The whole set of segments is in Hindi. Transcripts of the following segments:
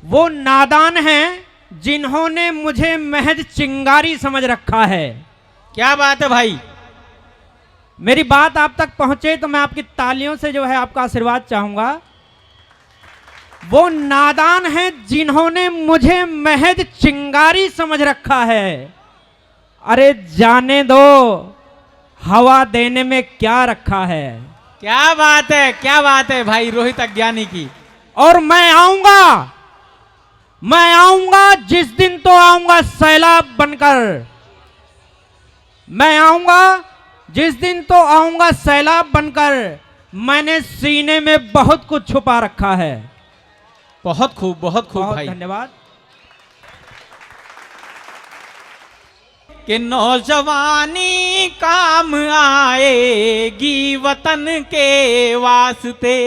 वो नादान हैं जिन्होंने मुझे महज चिंगारी समझ रखा है। क्या बात है भाई। मेरी बात आप तक पहुंचे तो मैं आपकी तालियों से जो है आपका आशीर्वाद चाहूंगा। वो नादान हैं जिन्होंने मुझे महज चिंगारी समझ रखा है। अरे जाने दो हवा देने में क्या रखा है। क्या बात है भाई रोहित अज्ञानी की। और मैं आऊंगा जिस दिन तो आऊंगा सैलाब बनकर। मैं आऊंगा जिस दिन तो आऊंगा सैलाब बनकर। मैंने सीने में बहुत कुछ छुपा रखा है। बहुत खूब भाई। धन्यवाद। कि नौजवानी काम आएगी वतन के वास्ते,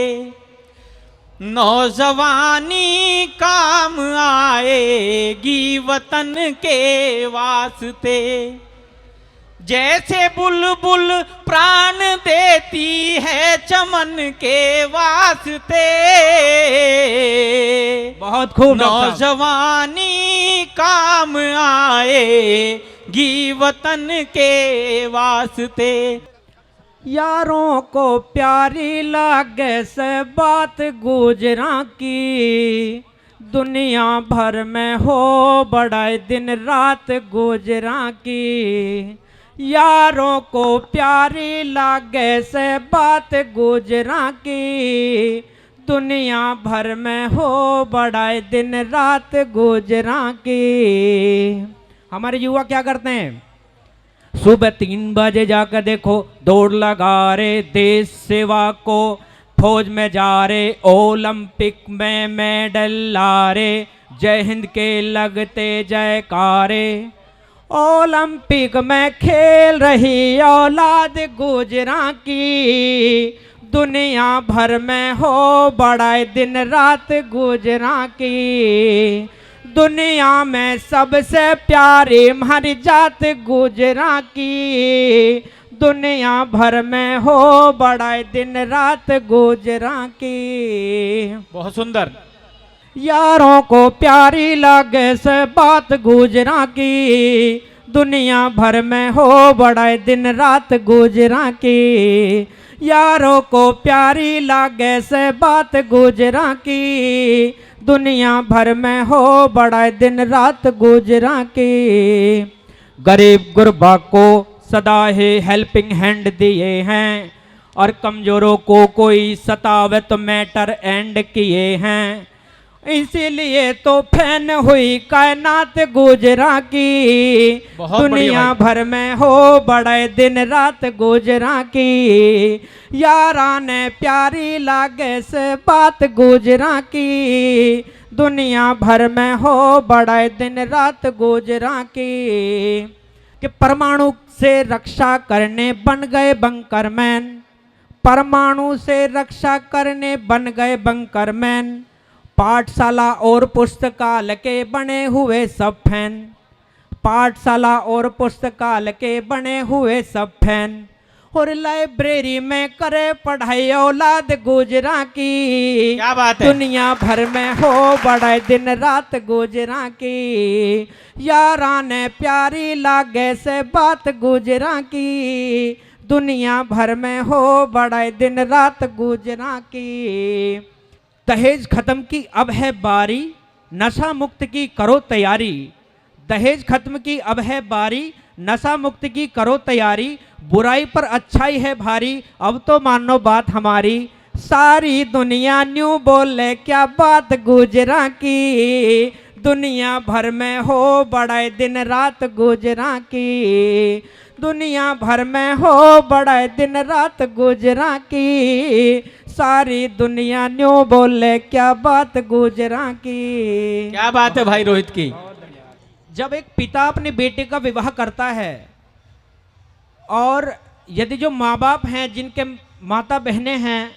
नौजवानी काम आएगी वतन के वास्ते। जैसे बुलबुल प्राण देती है चमन के वास्ते। बहुत खूब। नौजवानी काम आएगी वतन के वास्ते। यारों को प्यारी लागे से बात गुजरा की। दुनिया भर में हो बड़ाई दिन रात गुजरा की। यारों को प्यारी लागे से बात गुजरा की। दुनिया भर में हो बड़ाई दिन रात गुजरा की। हमारे युवा क्या करते हैं? सुबह 3 बजे जाकर देखो दौड़ लगा रे देश सेवा को। फौज में जा रे ओलंपिक में मेडल ला रे। जय हिंद के लगते जयकारे। ओलंपिक में खेल रही औलाद गुजरा की। दुनिया भर में हो बड़ाई दिन रात गुजरा की। दुनिया में सबसे प्यारी हमारी जात गुजरा की। दुनिया भर में हो बड़ाई दिन रात गुजरा की। बहुत सुंदर। यारों को प्यारी लगे से बात गुजरा की। दुनिया भर में हो बड़ाई दिन रात गुजरा की। यारों को प्यारी लगे से बात गुजरा की। दुनिया भर में हो बड़ा दिन रात गुजरा की। गरीब गुरबा को सदा ही हेल्पिंग हैंड दिए हैं। और कमजोरों को कोई सतावे तो मैटर एंड किए हैं। इसीलिए तो फैन हुई कायनात गुजरा की। दुनिया भर में हो बड़े दिन रात गुजरा की। यारा ने प्यारी लागे से बात गुजरा की। दुनिया भर में हो बड़े दिन रात गुजरा की। कि परमाणु से रक्षा करने बन गए बंकर मैन। परमाणु से रक्षा करने बन गए बंकर मैन। पाठशाला और पुस्तकालय के बने हुए सब फैन। पाठशाला और पुस्तकालय के बने हुए सब फैन। और लाइब्रेरी में करे पढ़ाई औलाद गुजरा की। क्या बात है। दुनिया भर में हो बड़े दिन रात गुजरा की। यारा ने प्यारी लागे से बात गुजरा की। दुनिया भर में हो बड़े दिन रात गुजरा की। दहेज खत्म की अब है बारी। नशा मुक्त की करो तैयारी। दहेज खत्म की अब है बारी। नशा मुक्त की करो तैयारी। बुराई पर अच्छाई है भारी। अब तो मानो बात हमारी। सारी दुनिया न्यू बोले क्या बात गुजरा की। दुनिया भर में हो बड़े दिन रात गुजरा की। दुनिया भर में हो बड़े दिन रात गुजरा की। सारी दुनिया न्यू बोले क्या बात गुजरा की। क्या बात है भाई रोहित की। जब एक पिता अपनी बेटी का विवाह करता है और यदि जो माँ बाप हैं, जिनके माता बहनें हैं,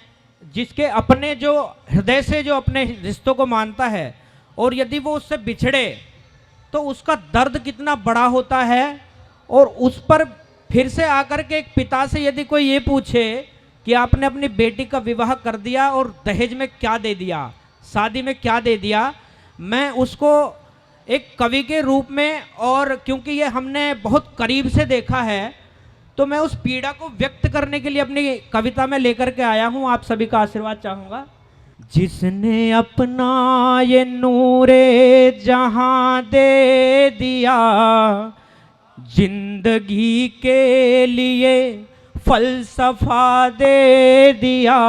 जिसके अपने जो हृदय से जो अपने रिश्तों को मानता है, और यदि वो उससे बिछड़े तो उसका दर्द कितना बड़ा होता है। और उस पर फिर से आकर के एक पिता से यदि कोई ये पूछे कि आपने अपनी बेटी का विवाह कर दिया और दहेज में क्या दे दिया, शादी में क्या दे दिया, मैं उसको एक कवि के रूप में, और क्योंकि ये हमने बहुत करीब से देखा है, तो मैं उस पीड़ा को व्यक्त करने के लिए अपनी कविता में लेकर के आया हूं। आप सभी का आशीर्वाद चाहूंगा। जिसने अपना ये नूरे जहां दे दिया, जिंदगी के लिए फलसफा दे दिया,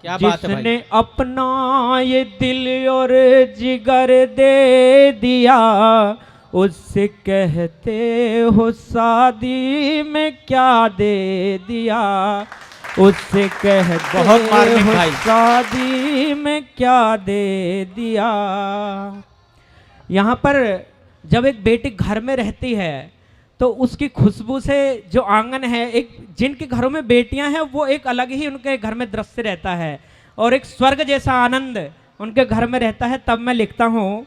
क्या बात है भाई। जिसने अपना ये दिल और जिगर दे दिया, उससे कहते हो शादी में क्या दे दिया, उससे कहते बहुत मार्मिक हो भाई। शादी में क्या दे दिया। यहाँ पर जब एक बेटी घर में रहती है तो उसकी खुशबू से जो आंगन है, एक जिनके घरों में बेटियां हैं वो एक अलग ही उनके घर में दृश्य रहता है और एक स्वर्ग जैसा आनंद उनके घर में रहता है। तब मैं लिखता हूँ,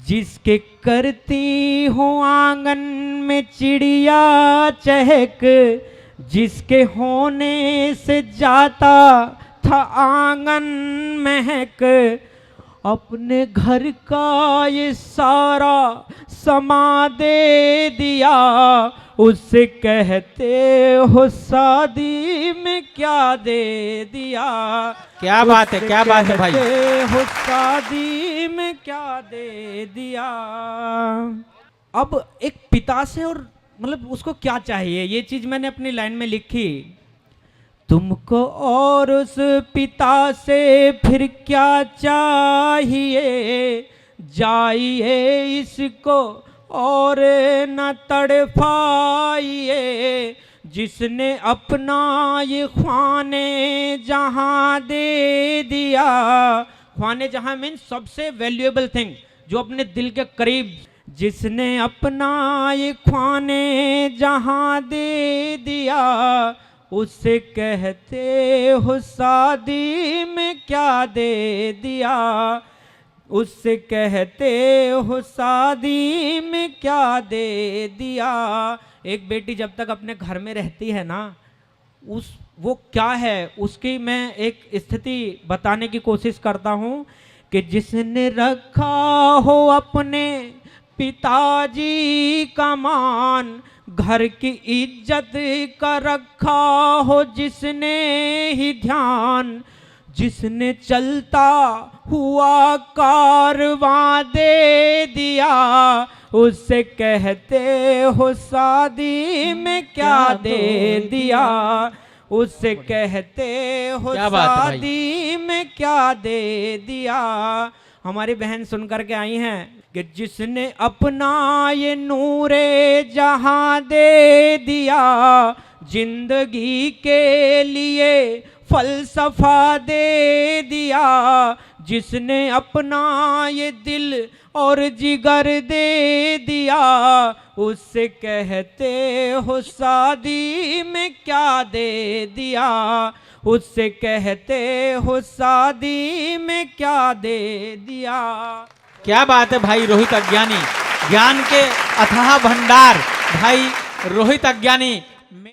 जिसके करती हो आंगन में चिड़िया चहक, जिसके होने से जाता था आंगन महक, अपने घर का ये सारा समा दे दिया, उससे कहते हो शादी में क्या दे दिया। क्या बात है, क्या बात है भाई। कहते हो शादी में क्या दे दिया। अब एक पिता से और मतलब उसको क्या चाहिए, ये चीज मैंने अपनी लाइन में लिखी। तुमको और उस पिता से फिर क्या चाहिए, जाइए इसको और न तड़पाइए, जिसने अपना ये ख्वाने जहां दे दिया। ख्वाने जहां मीन्स सबसे वैल्यूएबल थिंग, जो अपने दिल के करीब, जिसने अपना ये ख्वाने जहां दे दिया, उससे कहते हो शादी में क्या दे दिया, उससे कहते हो शादी में क्या दे दिया। एक बेटी जब तक अपने घर में रहती है ना, वो क्या है उसकी मैं एक स्थिति बताने की कोशिश करता हूँ कि जिसने रखा हो अपने पिताजी का मान, घर की इज्जत का रखा हो जिसने ही ध्यान, जिसने चलता हुआ कारवां दे दिया, उससे कहते हो शादी में क्या दे दिया, उससे कहते हो क्या बात है भाई। शादी में क्या दे दिया। हमारी बहन सुन करके आई हैं कि जिसने अपना ये नूरे जहां दे दिया, जिंदगी के लिए फलसफा दे दिया, जिसने अपना ये दिल और जिगर दे दिया, उससे कहते हो शादी में क्या दे दिया, उससे कहते हो शादी में क्या दे दिया। क्या बात है भाई रोहित अज्ञानी, ज्ञान के अथाह भंडार भाई रोहित अज्ञानी